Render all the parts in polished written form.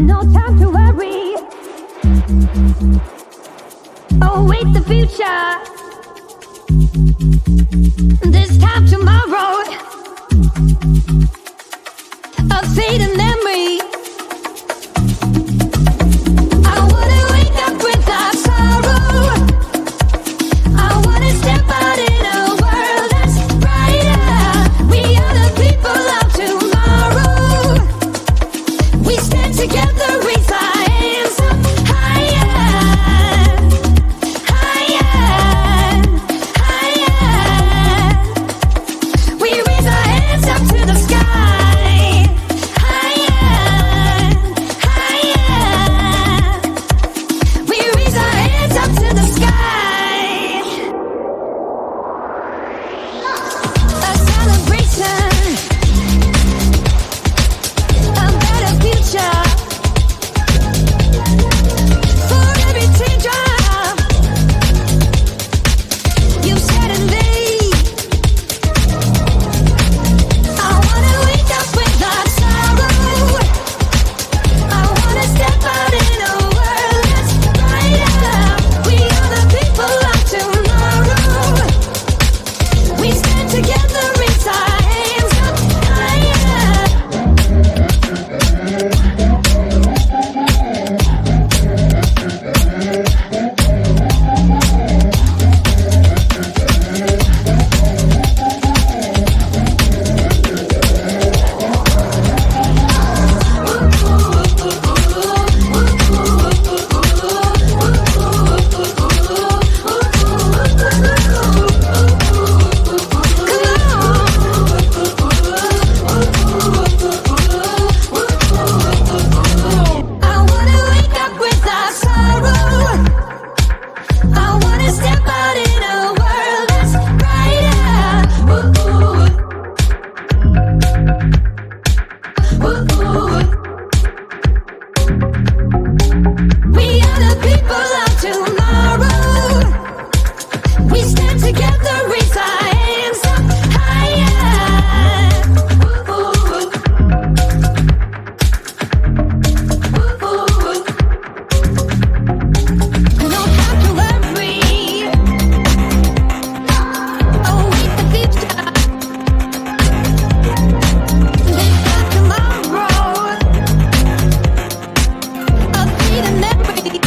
no time to worry. Await the future. This time tomorrow, a fading memory. I wanna wake up without sorrow. I wanna step out in a world that's brighter. We are the people of tomorrow. We stand together, raise our hands up higher, higher, higher. We raise our hands up to the sky, higher, higher. We raise our hands up to the sky. A celebration, a better future. For every teardrop you shed and laid, I wanna wake up without sorrow. I wanna step out in a world that's brighter. We are the people of tomorrow. We stand together, raise our hands up higher. I wanna wake up without sorrow. I wanna step out in a world that's brighter. We are the people of tomorrow. We stand together, raise our hands up higher. No time to worry. Await the future. This time tomorrow, a fleeting memory.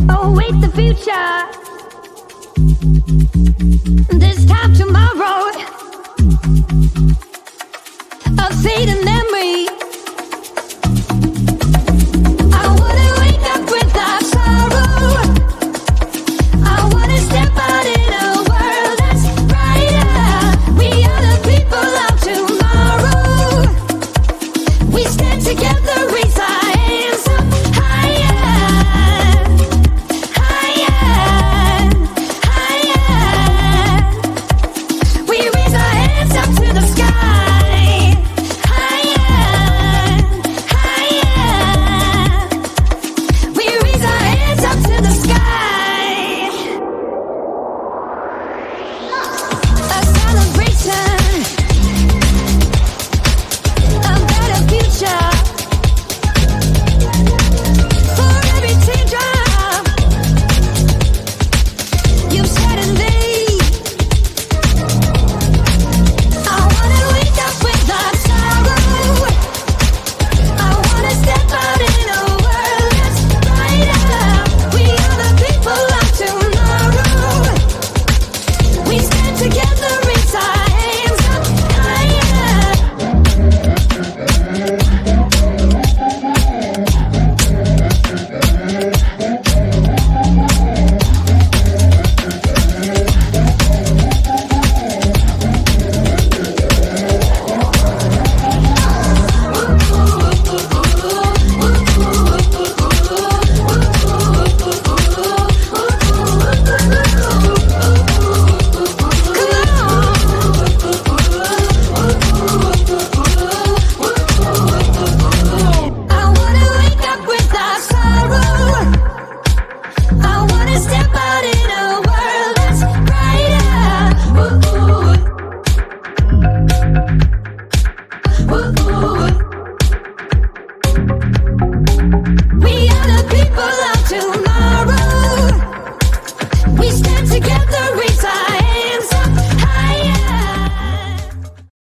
Await the future. This time tomorrow, a fading memory. I wanna wake up without sorrow. I wanna step out in a world that's brighter. We are the people of tomorrow. We stand together, raise our hands up higher, higher, higher. We raise our hands up to the sky, higher, higher. We raise our hands up to the sky. A celebration, a better future. For every teardrop you've shed and laid, I wanna wake up without sorrow. I wanna step out in a world that's brighter. We are the people of tomorrow. We stand together, raise our hands up higher. I wanna wake up without sorrow. I wanna step out in a world that's brighter. We are the people